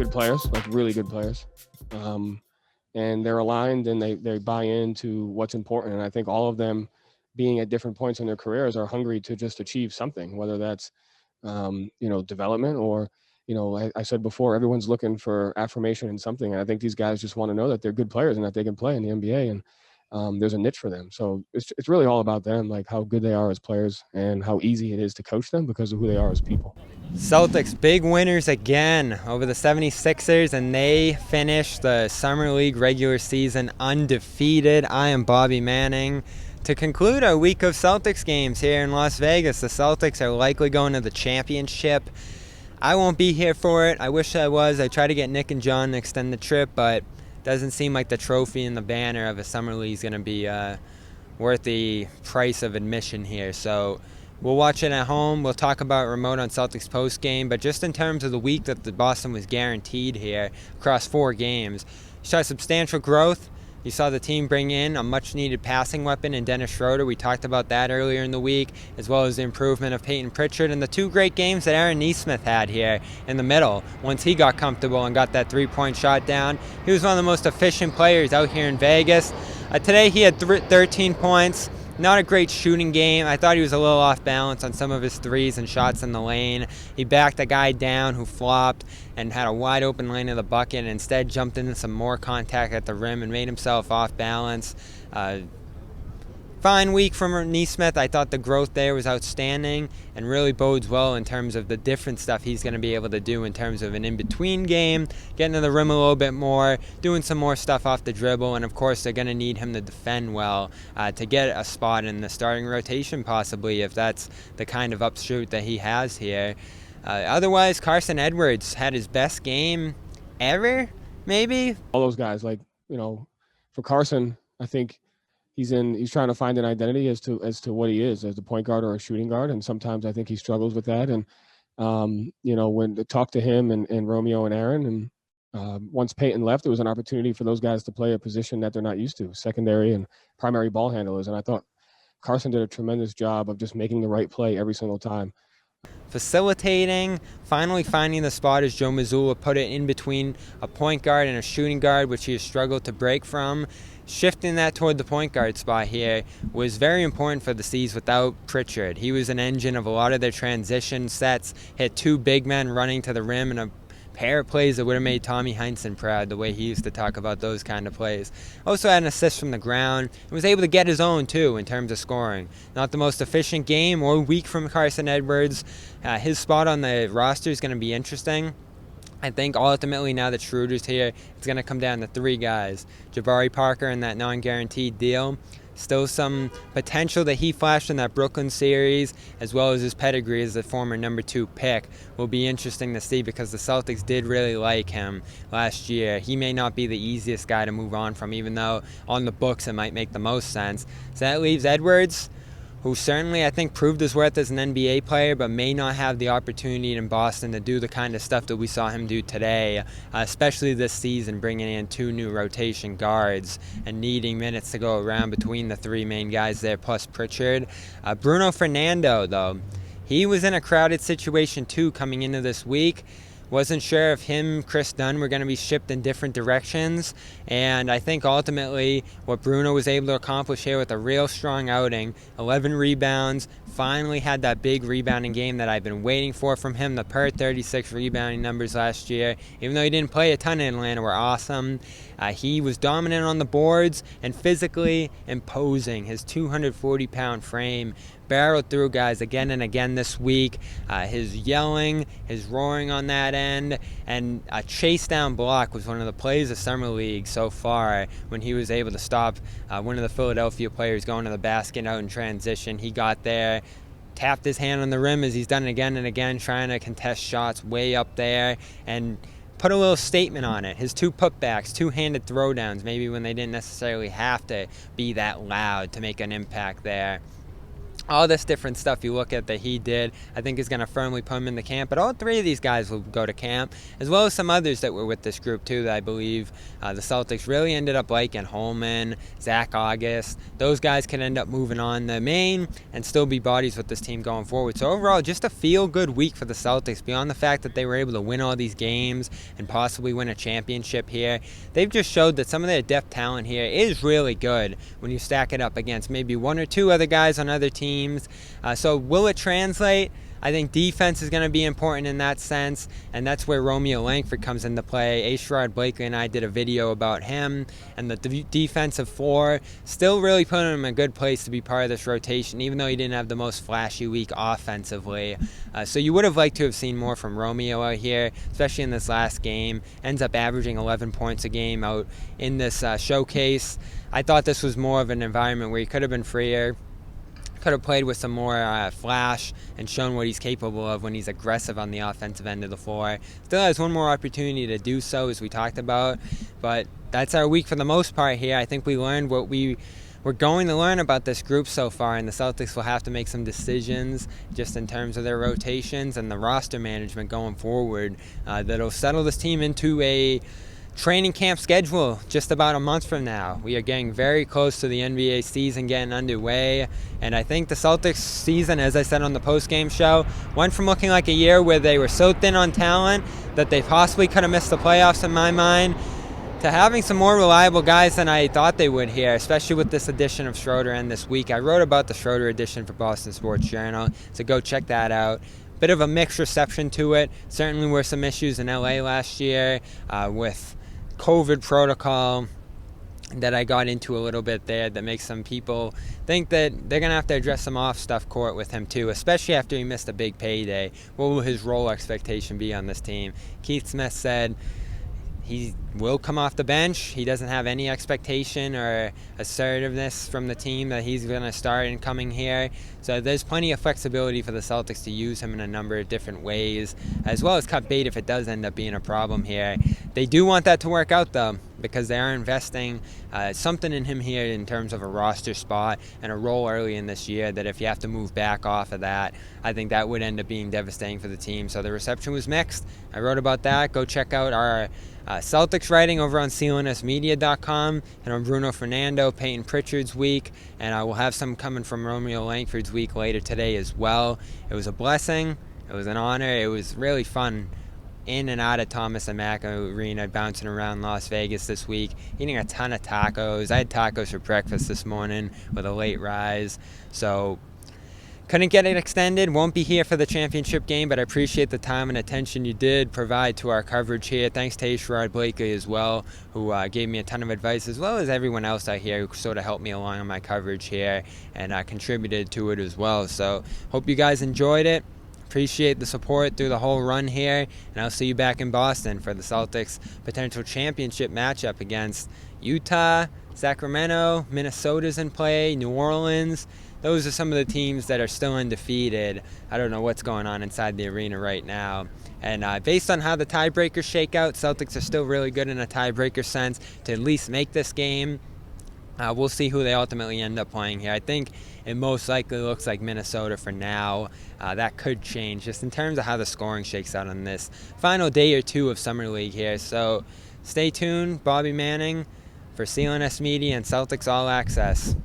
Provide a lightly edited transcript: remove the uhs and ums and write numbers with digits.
good players, like really good players. And they're aligned and they buy into what's important. And I think all of them, being at different points in their careers, are hungry to just achieve something, whether that's, development or, I said before, everyone's looking for affirmation in something. And I think these guys just want to know that they're good players and that they can play in the NBA. And there's a niche for them. So it's really all about them, like how good they are as players and how easy it is to coach them because of who they are as people. Celtics, big winners again over the 76ers, and they finished the Summer League regular season undefeated. I am Bobby Manning. To conclude our week of Celtics games here in Las Vegas, the Celtics are likely going to the championship. I won't be here for it. I wish I was. I tried to get Nick and John to extend the trip, but doesn't seem like the trophy and the banner of a Summer League is going to be worth the price of admission here. So we'll watch it at home. We'll talk about remote on Celtics post game, but just in terms of the week that the Boston was guaranteed here across 4 games, you saw substantial growth. You saw the team bring in a much-needed passing weapon in Dennis Schroder. We talked about that earlier in the week, as well as the improvement of Payton Pritchard and the 2 great games that Aaron Nesmith had here in the middle. Once he got comfortable and got that 3-point shot down, he was one of the most efficient players out here in Vegas. Today he had 13 points. Not a great shooting game. I thought he was a little off balance on some of his threes and shots in the lane. He backed a guy down who flopped and had a wide open lane of the bucket and instead jumped into some more contact at the rim and made himself off balance. Fine week from Nesmith. I thought the growth there was outstanding and really bodes well in terms of the different stuff he's going to be able to do in terms of an in-between game, getting to the rim a little bit more, doing some more stuff off the dribble, and of course they're going to need him to defend well to get a spot in the starting rotation possibly, if that's the kind of upshoot that he has here. Otherwise, Carsen Edwards had his best game ever, maybe? All those guys, for Carsen, I think he's trying to find an identity as to what he is, as a point guard or a shooting guard. And sometimes I think he struggles with that. And, when to talk to him and Romeo and Aaron, and once Payton left, there was an opportunity for those guys to play a position that they're not used to, secondary and primary ball handlers. And I thought Carsen did a tremendous job of just making the right play every single time. Facilitating, finally finding the spot, as Joe Mazzulla put it, in between a point guard and a shooting guard, which he has struggled to break from. Shifting that toward the point guard spot here was very important for the C's without Pritchard. He was an engine of a lot of their transition sets, hit 2 big men running to the rim and a pair of plays that would have made Tommy Heinsohn proud, the way he used to talk about those kind of plays. Also had an assist from the ground and was able to get his own too in terms of scoring. Not the most efficient game or week from Carsen Edwards. His spot on the roster is going to be interesting. I think ultimately now that Schroder's here, it's going to come down to 3 guys. Jabari Parker in that non-guaranteed deal. Still some potential that he flashed in that Brooklyn series, as well as his pedigree as the former number 2 pick. Will be interesting to see because the Celtics did really like him last year. He may not be the easiest guy to move on from, even though on the books it might make the most sense. So that leaves Edwards, who certainly I think proved his worth as an NBA player, but may not have the opportunity in Boston to do the kind of stuff that we saw him do today, especially this season, bringing in 2 new rotation guards and needing minutes to go around between the 3 main guys there, plus Pritchard. Bruno Fernando, though, he was in a crowded situation too coming into this week. Wasn't sure if him, Chris Dunn, were going to be shipped in different directions. And I think ultimately what Bruno was able to accomplish here with a real strong outing, 11 rebounds, finally had that big rebounding game that I've been waiting for from him. The per 36 rebounding numbers last year, even though he didn't play a ton in Atlanta, were awesome. He was dominant on the boards and physically imposing. His 240-pound frame barreled through guys again and again this week. His yelling, his roaring on that end, and a chase down block was one of the plays of Summer League so far when he was able to stop one of the Philadelphia players going to the basket out in transition. He got there, tapped his hand on the rim as he's done it again and again, trying to contest shots way up there, and put a little statement on it. His 2 putbacks, 2-handed throwdowns, maybe when they didn't necessarily have to be that loud to make an impact there. all this different stuff you look at that he did, I think is going to firmly put him in the camp. But all three of these guys will go to camp, as well as some others that were with this group too that I believe the Celtics really ended up liking. Holman, Zach August, those guys can end up moving on the main and still be bodies with this team going forward. So overall, just a feel-good week for the Celtics. Beyond the fact that they were able to win all these games and possibly win a championship here, they've just showed that some of their depth talent here is really good when you stack it up against maybe one or two other guys on other teams. So will it translate? I think defense is going to be important in that sense, and that's where Romeo Langford comes into play. Schroder, Blakely, and I did a video about him and the defensive four. Still really putting him in a good place to be part of this rotation, even though he didn't have the most flashy week offensively. So you would have liked to have seen more from Romeo out here, especially in this last game. Ends up averaging 11 points a game out in this showcase. I thought this was more of an environment where he could have been freer, could have played with some more flash and shown what he's capable of when he's aggressive on the offensive end of the floor. Still has one more opportunity to do so, as we talked about, but that's our week for the most part here. I think we learned what we were going to learn about this group so far, and the Celtics will have to make some decisions just in terms of their rotations and the roster management going forward that'll settle this team into a training camp schedule just about a month from now. We are getting very close to the NBA season getting underway, and I think the Celtics season, as I said on the post-game show, went from looking like a year where they were so thin on talent that they possibly could have missed the playoffs in my mind, to having some more reliable guys than I thought they would here, especially with this edition of Schroder and this week. I wrote about the Schroder edition for Boston Sports Journal, so go check that out. Bit of a mixed reception to it. Certainly were some issues in LA last year with COVID protocol that I got into a little bit there that makes some people think that they're going to have to address some off-stuff court with him too, especially after he missed a big payday. What will his role expectation be on this team? Keith Smith said he will come off the bench. He doesn't have any expectation or assertiveness from the team that he's going to start in coming here. So there's plenty of flexibility for the Celtics to use him in a number of different ways, as well as cut bait if it does end up being a problem here. They do want that to work out, though, because they are investing something in him here in terms of a roster spot and a role early in this year that if you have to move back off of that, I think that would end up being devastating for the team. So the reception was mixed. I wrote about that. Go check out our Celtics writing over on clnsmedia.com and on Bruno, Fernando, Payton, Pritchard's week, and I will have some coming from Romeo Langford's week later today as well. It was a blessing. It was an honor. It was really fun in and out of Thomas and Mack Arena, bouncing around Las Vegas this week, eating a ton of tacos. I had tacos for breakfast this morning with a late rise, so couldn't get it extended. Won't be here for the championship game, but I appreciate the time and attention you did provide to our coverage here. Thanks to Schroder, Blakely as well, who gave me a ton of advice, as well as everyone else out here who sort of helped me along on my coverage here and contributed to it as well. So hope you guys enjoyed it. Appreciate the support through the whole run here, and I'll see you back in Boston for the Celtics potential championship matchup against Utah, Sacramento, Minnesota's in play, New Orleans. Those are some of the teams that are still undefeated. I don't know what's going on inside the arena right now. And based on how the tiebreakers shake out, Celtics are still really good in a tiebreaker sense to at least make this game. We'll see who they ultimately end up playing here. I think it most likely looks like Minnesota for now. That could change just in terms of how the scoring shakes out on this final day or two of Summer League here. So stay tuned. Bobby Manning for CLNS Media and Celtics All Access.